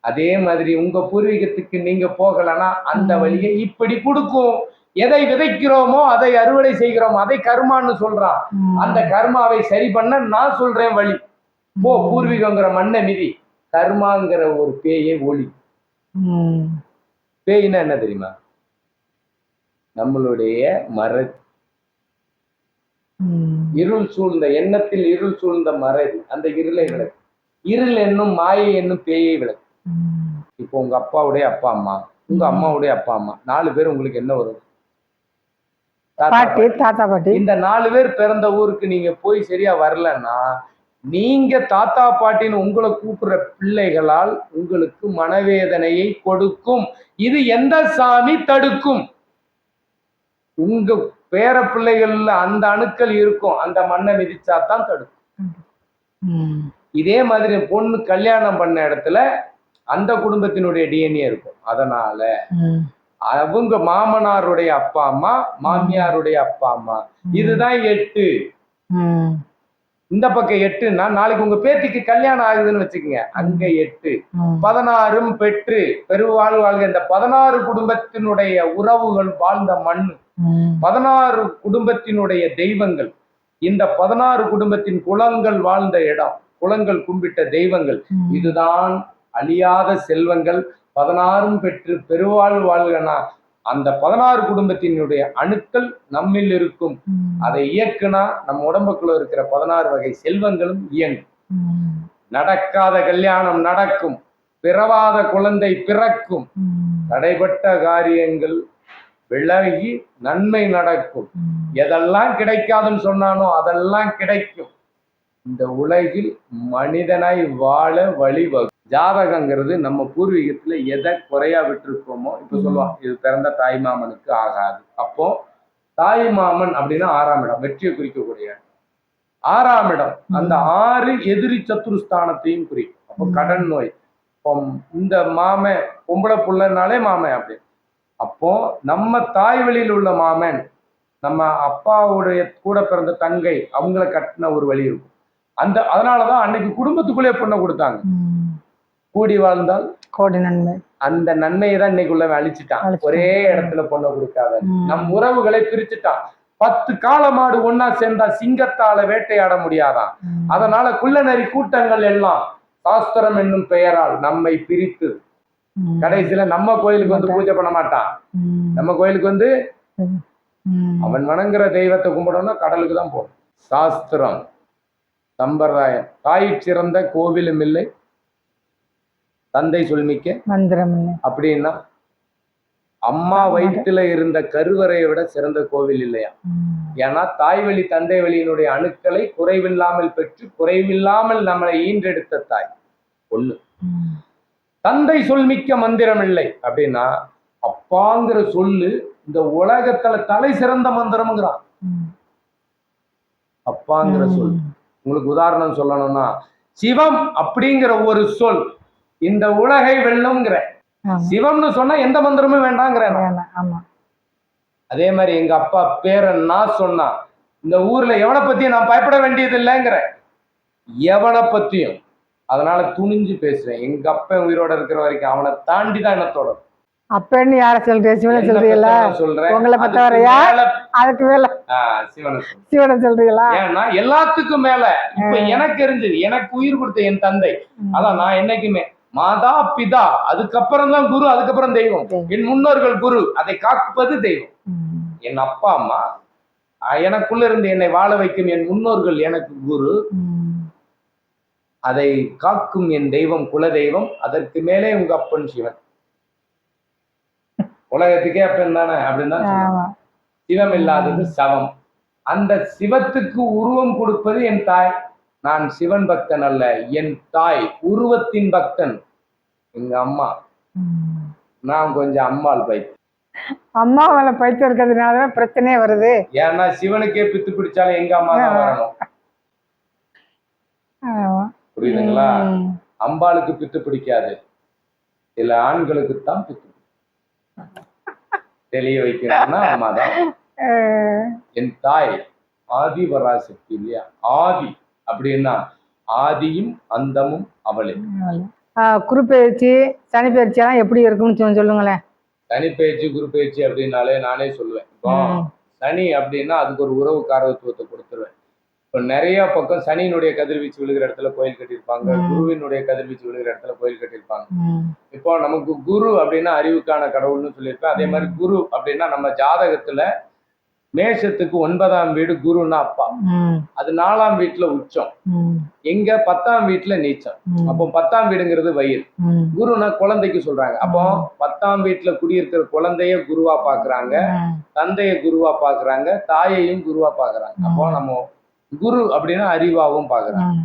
அதே மாதிரி உங்க பூர்வீகத்துக்கு நீங்க போகலன்னா அந்த வழியை இப்படி கொடுக்கும். எதை விதைக்கிறோமோ அதை அறுவடை செய்கிறோம். அதை கர்மான்னு சொல்றான். அந்த கர்மாவை சரி பண்ண நான் சொல்றேன் வழி. போ பூர்வீகங்கிற மண்ணை மிதி. கர்மாங்கிற ஒரு பேயை ஒளி. பேய்னா என்ன தெரியுமா? நம்மளுடைய மறதி, இருள் சூழ்ந்த எண்ணத்தில் இருள் சூழ்ந்த மறதி. அந்த இருளை விளக்கு. இருள் என்னும் மாயை என்னும் பேயை விளக்கு. இப்போ உங்க அப்பாவுடைய அப்பா அம்மா, உங்க அம்மாவுடைய அப்பா அம்மா 4 பேர் உங்களுக்கு என்ன வரும்? தாத்தா பாட்டி. இந்த 4 பேர் பிறந்த ஊருக்கு நீங்க போய் சரியா வரலன்னா நீங்க தாத்தா பாட்டின்னு உங்களை கூப்பிடுற பிள்ளைகளால் உங்களுக்கு மனவேதனையை கொடுக்கும். இது எந்த சாமி தடுக்கும்? உங்க பேர பிள்ளைகள்ல அந்த அணுக்கள் இருக்கும். அந்த மண்ணை மிதிச்சாதான் தடுக்கும். இதே மாதிரி பொண்ணு கல்யாணம் பண்ண இடத்துல அந்த குடும்பத்தினுடைய டிஎன்ஏ இருக்கும். அதனால அவங்க மாமனாருடைய அப்பா அம்மா, மாமியாருடைய அப்பா அம்மா, இதுதான் 8. இந்த பக்கம் 8ன்னா நாளைக்கு உங்க பேத்திக்கு கல்யாணம் ஆகுதுன்னு வச்சுக்கோங்க, அங்க 8. 16 பெற்று பெருவாழ் வாழ்க. இந்த 16 குடும்பத்தினுடைய உறவுகள் வாழ்ந்த மண், 16 குடும்பத்தினுடைய தெய்வங்கள், இந்த 16 குடும்பத்தின் குலங்கள் வாழ்ந்த இடம், குலங்கள் கும்பிட்ட தெய்வங்கள், இதுதான் அழியாத செல்வங்கள். 16 பெற்று பெருவாழ் வாழ்கனா அந்த 16 குடும்பத்தினுடைய அணுக்கள் நம்மில் இருக்கும். அதை இயக்குனா நம்ம உடம்புக்குள்ள இருக்கிற 16 வகை செல்வங்களும் இயங்கும். நடக்காத கல்யாணம் நடக்கும், பிறவாத குழந்தை பிறக்கும், தடைப்பட்ட காரியங்கள் விலகி நன்மை நடக்கும். எதெல்லாம் கிடைக்காதுன்னு சொன்னானோ அதெல்லாம் கிடைக்கும். இந்த உலகில் மனிதனாய் வாழ வழிவகும். ஜாதகங்கிறது நம்ம பூர்வீகத்துல எதை குறையா விட்டுருக்கோமோ, இப்ப சொல்லுவான் இது பிறந்த தாய் மாமனுக்கு ஆகாது. அப்போ தாய் மாமன் அப்படின்னா 6ஆம் இடம், வெற்றியை குறிக்கக்கூடிய 6ஆம் இடம். அந்த 6 எதிரி சத்துருஸ்தானத்தையும் குறிக்கும். அப்போ கடன் நோய், இந்த மாமன் பொம்பளை புள்ளனாலே மாமன் அப்படி. அப்போ நம்ம தாய் வழியில் உள்ள மாமன், நம்ம அப்பாவுடைய கூட பிறந்த தங்கை, அவங்கள கட்டின ஒரு வழி இருக்கும். அதனாலதான் அன்னைக்கு குடும்பத்துக்குள்ளே பொண்ணை கொடுத்தாங்க. கூடி வாழ்ந்தால் கோடி நன்மை. அந்த நன்மையை தான் இன்னைக்கு உள்ள அழிச்சுட்டான். ஒரே இடத்துல பொண்ணை கொடுக்காத நம் உறவுகளை பிரிச்சுட்டான். 10 காளமாடு ஒன்னா சேர்ந்தா சிங்கத்தால வேட்டையாட முடியாதான். அதனால குள்ளநரி கூட்டங்கள் எல்லாம் சாஸ்திரம் என்னும் பெயரால் நம்மை பிரித்து கடைசியில நம்ம கோயிலுக்கு வந்து பூஜை பண்ண மாட்டான். நம்ம கோயிலுக்கு வந்து அவன் வணங்குற தெய்வத்தை கும்பிடணும்னா கடலுக்கு தான் போகணும். சாஸ்திரம் சம்பிரதாயம். தாய் சிறந்த கோவிலும் இல்லை, தந்தை சொல்மிக்க மந்திரம் இல்லை. அப்படின்னா அம்மா வயிற்றுல இருந்த கருவறையை விட சிறந்த கோவில் இல்லையா? ஏன்னா தாய் வழி தந்தை வழியினுடைய அணுக்களை குறைவில்லாமல் பெற்று குறைவில்லாமல் நம்மளை ஈன்றெடுத்த தாய் ஒண்ணு. தந்தை சொல்மிக்க மந்திரம் இல்லை அப்படின்னா அப்பாங்கிற சொல்லு இந்த உலகத்துல தலை சிறந்த மந்திரம்ங்கிறான். அப்பாங்கிற சொல். உங்களுக்கு உதாரணம் சொல்லணும்னா சிவம் அப்படிங்கிற ஒரு சொல் இந்த உலகை வெல்லும்ங்கிற. சிவம்னு சொன்னா எந்த மந்திரமும் வேண்டாங்கிற. அதே மாதிரி எங்க அப்பா பேரை நான் சொன்னா இந்த ஊர்ல எவனை பத்தியும் நான் பயப்பட வேண்டியது இல்லைங்கிற. எவனை பத்தியும். அதனால துணிஞ்சு பேசுறேன். எங்க அப்பா உயிரோட இருக்கிற வரைக்கும் அவனை தாண்டி தான் என்னத்தோட. அப்பன்னு யார சொல்றீங்க? சிவனை சொல்றீங்களா? சொல்றேன். உங்களை பத்தவரையா? அதுக்கு மேல சிவனை சொல்றீங்களா? ஏன்னா எல்லாத்துக்கும் மேல இப்ப எனக்கு தெரிஞ்சது, எனக்கு உயிர் கொடுத்த என் தந்தை. அதான் நான் என்னைக்குமே மாதா பிதா, அதுக்கப்புறம் தான் குரு, அதுக்கப்புறம் தெய்வம். என் முன்னோர்கள் குரு, அதை காப்பது தெய்வம். என் அப்பா அம்மா எனக்குள்ள இருந்து என்னை வாழ வைக்கும் என் முன்னோர்கள் எனக்கு குரு, அதை காக்கும் என் தெய்வம் குல தெய்வம். அதற்கு மேலே உங்க அப்பன் சிவன். உலகத்துக்கே அப்பன் தானே அப்படின்னு தான் சொல்லுவாங்க. சிவம் இல்லாதது சவம். அந்த சிவத்துக்கு உருவம் கொடுப்பது என் தாய். நான் சிவன் பக்தன் அல்ல, என் தாய் உருவத்தின் பக்தன் எங்க அம்மா. நான் கொஞ்சம் அம்மாள் பைத்தியம். அம்மா மேல பைத்தியம் இருக்கிறதுனாலதான் பிரச்சனையே வருது. ஏன்னா சிவனுக்கே பித்து பிடிச்சாலும் எங்க அம்மா தான் வரணும். புரியுதுங்களா? அம்பாளுக்கு பித்து பிடிக்காது, சில ஆண்களுக்கு தான் பித்து தெளிய வைக்கிறதுனா அம்மா தான். என் தாய் ஆதி பராசக்தி இல்லையா? ஆதி அப்படின்னா ஆதியும் அந்தமும் அவளே. குரு பயிற்சி சனி பயிற்சியெல்லாம் எப்படி இருக்குன்னு சொல்லுங்களேன். சனி பயிற்சி குரு பயிற்சி அப்படின்னாலே நானே சொல்லுவேன். இப்போ சனி அப்படின்னா அதுக்கு ஒரு உறவு காரகத்துவத்தை கொடுத்துருவேன். இப்போ நிறைய பக்கம் சனியினுடைய கதிர்வீச்சு விழுகிற இடத்துல கோயில் கட்டியிருப்பாங்க, குருவினுடைய கதிர்வீச்சு விழுகிற இடத்துல கோயில் கட்டியிருப்பாங்க. இப்போ நமக்கு குரு அப்படின்னா அறிவுக்கான கடவுள்னு சொல்லியிருப்பேன். அதே மாதிரி குரு அப்படின்னா நம்ம ஜாதகத்துல மேஷத்துக்கு 9ஆம் வீடு குருன்னா அப்பா, அது 4ஆம் வீட்டுல உச்சம், எங்க 10ஆம் வீட்டுல நீச்சம். அப்போ 10ஆம் வீடுங்கிறது வயிறு, குருன்னா குழந்தைக்கு சொல்றாங்க. அப்போ 10ஆம் வீட்டுல குடியிருக்கிற குழந்தைய குருவா பாக்குறாங்க, தந்தைய குருவா பாக்குறாங்க, தாயையும் குருவா பாக்குறாங்க. அப்போ நம்ம குரு அப்படின்னா அறிவாவும் பாக்குறாங்க.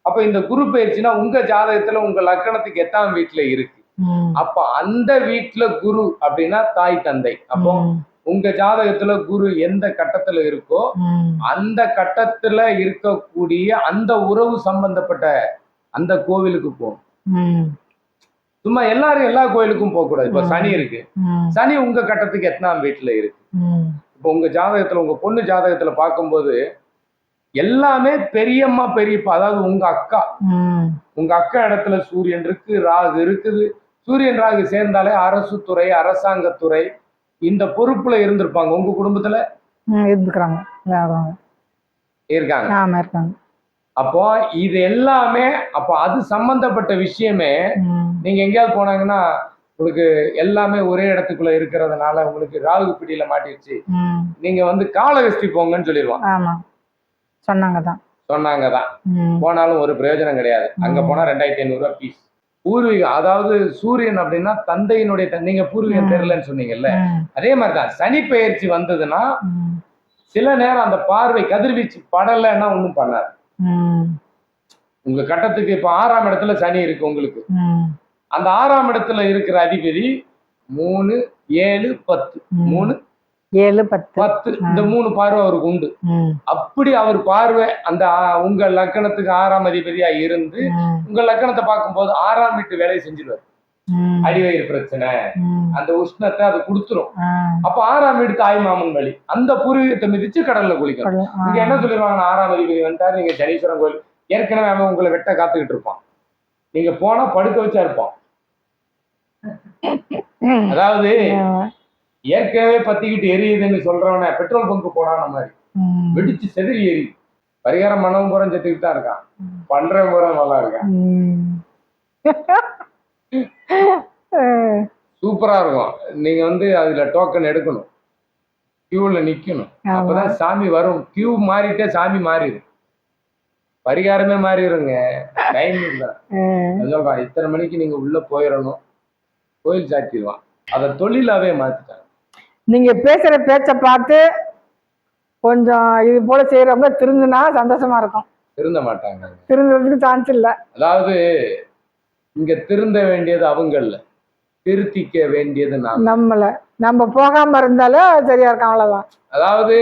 அப்ப இந்த குரு பயிற்சினா உங்க ஜாதகத்துல உங்க லக்கணத்துக்கு 8ஆம் வீட்டுல இருக்கு. அப்ப அந்த வீட்டுல குரு அப்படின்னா தாய் தந்தை. அப்போ உங்க ஜாதகத்துல குரு எந்த கட்டத்துல இருக்கோ அந்த கட்டத்துல இருக்கக்கூடிய அந்த உறவு சம்பந்தப்பட்ட அந்த கோவிலுக்கு போகணும். சும்மா எல்லாரும் எல்லா கோயிலுக்கும் போக கூடாது. இப்ப சனி இருக்கு, சனி உங்க கட்டத்துக்கு 8ஆம் வீட்டுல இருக்கு. இப்ப உங்க ஜாதகத்துல உங்க பொண்ணு ஜாதகத்துல பார்க்கும்போது எல்லாமே பெரியம்மா பெரியப்பா, அதாவது உங்க அக்கா இடத்துல சூரியன் இருக்கு, ராகு இருக்குது. சூரியன் ராகு சேர்ந்தாலே அரசு துறை அரசாங்கத்துறை இந்த பொறுப்புல இருந்திருப்பாங்க. உங்க குடும்பத்துல இருக்காங்க. அப்போ இது எல்லாமே அப்போ அது சம்பந்தப்பட்ட விஷயமே நீங்க எங்கேயாவது போனாங்கன்னா உங்களுக்கு எல்லாமே ஒரே இடத்துக்குள்ள இருக்கிறதுனால உங்களுக்கு ராகு பிடியில மாட்டிடுச்சு, நீங்க வந்து காளகஸ்தி போங்கன்னு சொல்லிடுவாங்க. சொன்னாங்கதான் போனாலும் ஒரு பிரயோஜனம் கிடையாது. அங்க போனா 2500 ரூபாய் பீஸ். பூர்வீகம் அதாவது சூரியன் அப்படின்னா தந்தையினுடைய நீங்க பூர்வீகம் தெரியலன்னு சொன்னீங்கல்ல, அதே மாதிரிதான் சனி பெயர்ச்சி வந்ததுன்னா சில நேரம் அந்த பார்வை கதிர்வீச்சு படலைன்னா ஒண்ணும் பண்ணாது. உங்க கட்டத்துக்கு இப்ப 6ஆம் இடத்துல சனி இருக்கு உங்களுக்கு, அந்த 6ஆம் இடத்துல இருக்கிற அதிபதி 3, 7, 10 3, 7, 10 இந்த 3 பார்வை அவருக்கு உண்டு. அப்படி அவர் பார்வை அந்த உங்க லக்கணத்துக்கு 6ஆம் அதிபதியா இருந்து உங்க லக்கணத்தை பார்க்கும்போது 6ஆம் வீட்டு வேலையை செஞ்சிருவாரு. அடிவயிறு பிரச்சனை அந்த உஷ்ணத்தை அது கொடுத்துரும். அப்ப 6ஆம் வீடு தாய் மாமன் வழி அந்த பூர்வீகத்தை மிதிச்சு கடல்ல குளிக்கணும். இங்க என்ன சொல்லிடுவாங்க, 6ஆம் அதிபதி வந்துட்டாரு, நீங்க சனீஸ்வரன் கோயில் ஏற்கனவே அவன் உங்களை வெட்ட காத்துக்கிட்டு இருப்பான், நீங்க போனா படுக்க வச்சா இருப்பான். அதாவது ஏற்கனவே பத்திக்கிட்டு எரியுதுன்னு சொல்றவன பெட்ரோல் பங்க் போடான மாதிரி வெடிச்சு செதறி எரி. பரிகாரம் மனவும் புறம் செத்துக்கிட்டு தான் இருக்கான், பண்ற புறம் நல்லா இருக்கான். சூப்பரா இருக்கும். நீங்க வந்து அதுல டோக்கன் எடுக்கணும், கியூல நிக்கணும், அப்பதான் சாமி வரும். கியூ மாறிட்டே சாமி மாறிடும், பரிகாரமே மாறிடுங்க. டைம் இல்லை சொல்றான், இத்தனை மணிக்கு நீங்க உள்ள போயிடணும், கோயில் சாத்திடுவான். அதை தொழிலாவே மாத்திட்டாங்க. நீங்க பேசுற பேச்ச பார்த்து கொஞ்சம் இது போல செய்யறவங்க திருந்தினா சந்தோஷமா இருக்கும். திருந்த மாட்டாங்க, திருந்துறதுக்கு சான்ஸ் இல்ல. அதாவது இங்க திருந்த வேண்டியது அவங்கல்ல, திருத்திக்க வேண்டியது நம்ம போகாம இருந்தாலும் சரியா இருக்கும், அவ்வளவுதான். அதாவது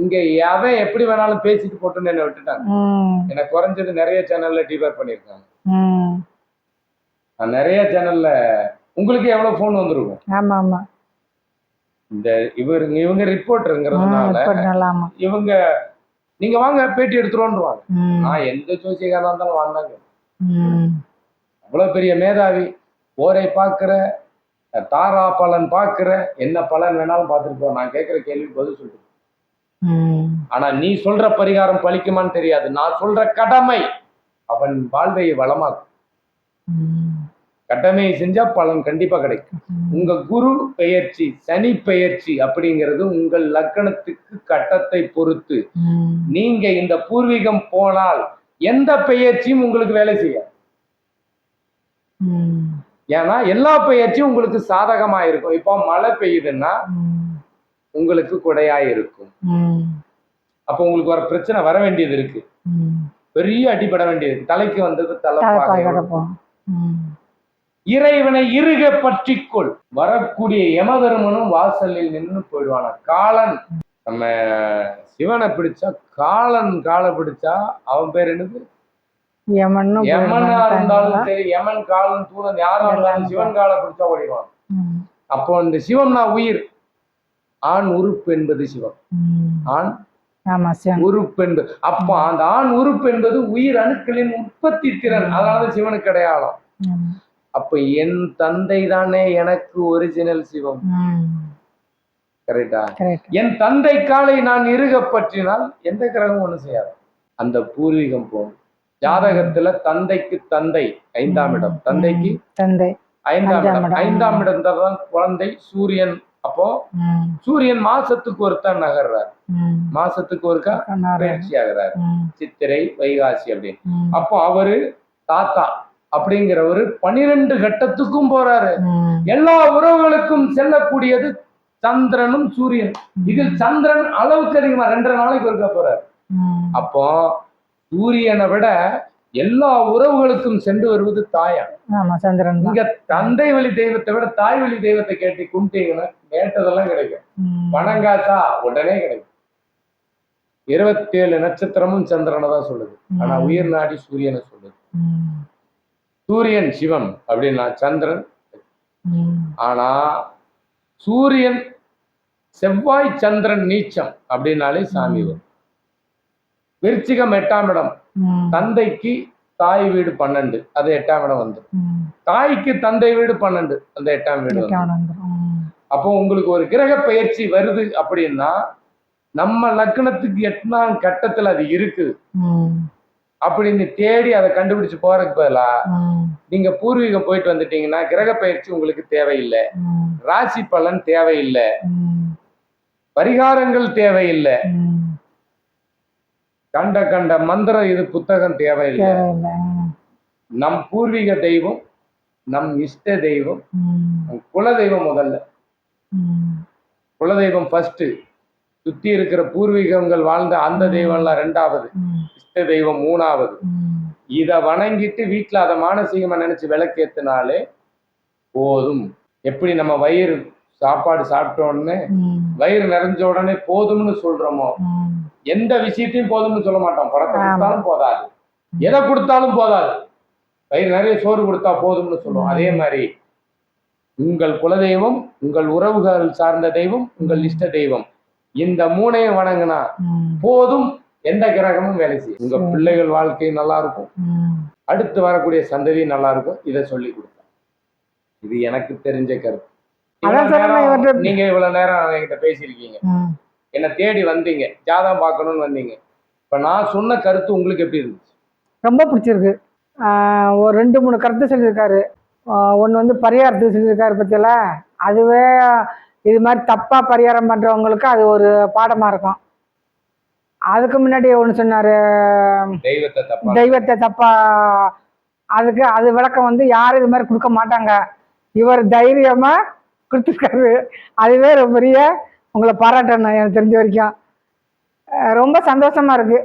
இங்க எவன் எப்படி வேணாலும் பேசிட்டு போட்டுன்னு என்ன விட்டுட்டாங்க. எனக்கு குறைஞ்சது நிறைய சேனல்ல டிபேட் பண்ணிருக்காங்க. நிறைய சேனல்ல உங்களுக்கு எவ்வளவு போன் வந்திருக்கும். ஆமா ஆமா, இந்த இவங்க ரிப்போர்ட்டருங்கிறதுனால இவங்க நீங்க வாங்க பேட்டி எடுத்துருவாங்க. நான் எந்த ஜோசியக்காரா இருந்தாலும் வாங்க, அவ்வளவு பெரிய மேதாவி, ஓரை பாக்குற, தாரா பலன் பாக்குற, என்ன பலன் வேணாலும் பார்த்துட்டு நான் கேட்கிற கேள்வி பதில் சொல்லிட்டு. ஆனா நீ சொல்ற பரிகாரம் பலிக்குமான்னு தெரியாது, நான் சொல்ற கடமை அவன் வாழ்வை வளமாக்கும். கடமையை செஞ்சா பலன் கண்டிப்பா கிடைக்கும். உங்க குரு பெயர்ச்சி சனி பெயர்ச்சி அப்படிங்கிறது உங்கள் லக்கணத்துக்கு கட்டத்தை பொறுத்து நீங்க இந்த பூர்வீகம் போனால் எந்த பெயர்ச்சியும் உங்களுக்கு வேலை செய்யாது. ஏன்னா எல்லா பெயர்ச்சியும் உங்களுக்கு சாதகமா இருக்கும். இப்போ மழை பெய்யுதுன்னா உங்களுக்கு கொடையா இருக்கும். அப்போ உங்களுக்கு வர பிரச்சனை வர வேண்டியது இருக்கு, பெரிய அடிபட வேண்டியது, தலைக்கு வந்தது தலை. இறைவனை இறுக பற்றிக்கொள். வரக்கூடிய யமதர்மனும் வாசலில் நின்று போயிடுவானா. காலன் நம்ம சிவனை பிடிச்சா காலன் காலை பிடிச்சா அவன் பேர் என்னது, யமனா இருந்தாலும் சரி, யமன் காலன் தூதன் யாரா இருந்தாலும் சிவன் காலை பிடிச்சா ஓடிடுவான். அப்போ இந்த சிவம்னா உயிர், ஆண் உறுப்பு என்பது சிவம், ஆண் உறுப்பு என்பது. அப்போ அந்த ஆண் உறுப்பு என்பது உயிர் அணுக்களின் உற்பத்தி திறன், அதனால சிவனுக்கு அடையாளம். ம். அப்ப என் தந்தை தானே எனக்கு ஒரிஜினல் சிவம். ம். கரெக்டா? கரெக்ட். என் தந்தை காலை நான் இறுக பற்றினால் எந்த கிரகம் ஒண்ணு செய்யாது. அந்த பூர்வீகம் போகும். ஜாதகத்துல தந்தைக்கு தந்தை 5ஆம் இடம், தந்தைக்கு தந்தை 5ஆம் இடம், 5ஆம் இடம். 5ஆம் இடம் தான் குழந்தை சூரியன். அப்போ ம். சூரியன் மாசத்துக்கு ஒருத்தன் நகர்றார், ம். மாசத்துக்கு ஒருக்கா கண்ணாடி. பயிற்சி ஆகிறார், ம். சித்திரை வைகாசி அப்படின்னு. ம். அப்போ அவரு தாத்தா அப்படிங்கிறவரு 12 கட்டத்துக்கும் போறாரு. ம். எல்லா உறவுகளுக்கும் செல்லக்கூடியது சந்திரனும் சூரியன். இதில் சந்திரன் அளவுக்கு அதிகமா 2.5 நாளைக்கு ஒருக்கா போறாரு. ம். அப்போ சூரியனை விட எல்லா உறவுகளுக்கும் சென்று வருவது தாயா. ஆமா, சந்திரன் தான். இங்க தந்தை வழி தெய்வத்தை விட தாய் வழி தெய்வத்தை கேட்டு கும்பிட்டீங்கன்னா கேட்டதெல்லாம் கிடைக்கும். ம். பணம் காசா உடனே கிடைக்கும். 27 நட்சத்திரமும் சந்திரனை தான் சொல்லுது. ஆனா உயிர் நாடி சூரியனை சொல்லுது. ம். சூரியன் சிவம் அப்படின்னா சந்திரன். ம். ஆனா சூரியன் செவ்வாய் சந்திரன் நீச்சம் அப்படின்னாலே சாமி வரும். விருச்சிகம் 8ஆம் இடம், ம். தந்தைக்கு தாய் வீடு 12, அது 8ஆம் இடம் வந்து. ம். தாய்க்கு தந்தை வீடு 12, அந்த 8ஆம் வீடு வந்து. ம். அப்போ உங்களுக்கு ஒரு கிரக பயிற்சி வருது அப்படின்னா நம்ம லக்னத்துக்கு 8ஆம் கட்டத்துல அது இருக்குது ம். அப்படின்னு தேடி அதை கண்டுபிடிச்சு போறதுக்கு பதிலா ம். நீங்க பூர்வீகம் போயிட்டு வந்துட்டீங்கன்னா கிரக பயிற்சி உங்களுக்கு தேவையில்லை, ம். ராசி பலன் தேவையில்லை, ம். பரிகாரங்கள் தேவையில்லை, ம். கண்ட கண்ட மந்திரம் இது புத்தகம் தேவையில்லை. தேவையில்லை. நம் பூர்வீக தெய்வம், நம் இஷ்ட தெய்வம், ம். நம் குலதெய்வம் முதல்ல. ம். குலதெய்வம் ஃபர்ஸ்ட், சுத்தி இருக்கிற பூர்வீகங்கள் வாழ்ந்த அந்த தெய்வம்லாம் 2வது, ம். இஷ்ட தெய்வம் 3வது. ம். இதை வணங்கிட்டு வீட்டுல அதை மானசீகமா நினைச்சு விளக்கேத்தினாலே போதும். எப்படி நம்ம வயிறு சாப்பாடு சாப்பிட்ட உடனே ம். வயிறு நிறைஞ்ச உடனே போதும்னு சொல்றோமோ, ம். எந்த விஷயத்தையும் போதும்னு சொல்ல மாட்டோம். படத்தை ஆமா. கொடுத்தாலும் போதாது, எதை கொடுத்தாலும் போதாது, வயிறு நிறைய சோறு கொடுத்தா போதும்னு சொல்லுவோம். அதே மாதிரி உங்கள் குலதெய்வம், உங்கள் உறவுகள் சார்ந்த தெய்வம், உங்கள் இஷ்ட தெய்வம், இந்த 3ஐயும் வணங்கினா ம். போதும். எந்த கிரகமும் வேலை செய்யும். உங்க பிள்ளைகள் வாழ்க்கை நல்லா இருக்கும், ம். அடுத்து வரக்கூடிய சந்ததி நல்லா இருக்கும். இதை சொல்லி கொடுத்தேன். இது எனக்கு தெரிஞ்ச கருத்து. அதான் சொல்றேன், நீங்க இவ்வளவு நேரம் என்கிட்ட பேசியிருக்கீங்க, ம். என்னை தேடி வந்தீங்க, ஜாதகம் பார்க்கணும்னு வந்தீங்க. இப்ப நான் சொன்ன கருத்து உங்களுக்கு எப்படி இருந்துச்சு? ரொம்ப பிடிச்சிருக்கு. ஒரு 2-3 கருத்து சொல்லியிருக்காரு. ஒன்று வந்து பரிகாரத்துக்கு சொல்லியிருக்காரு பற்றியில, அதுவே இது மாதிரி தப்பாக பரிகாரம் பண்ணுறவங்களுக்கு அது ஒரு பாடமாக இருக்கும். அதுக்கு முன்னாடி ஒன்று சொன்னார், தெய்வத்தை தப்பா, அதுக்கு அது விளக்கம் வந்து யாரும் இது மாதிரி கொடுக்க மாட்டாங்க, இவர் தைரியமாக கொடுத்துருக்காரு. அதுவே ரொம்ப பெரிய உங்களை பாராட்டணும் எனக்கு தெரிஞ்ச வரைக்கும். ரொம்ப சந்தோஷமா இருக்கு.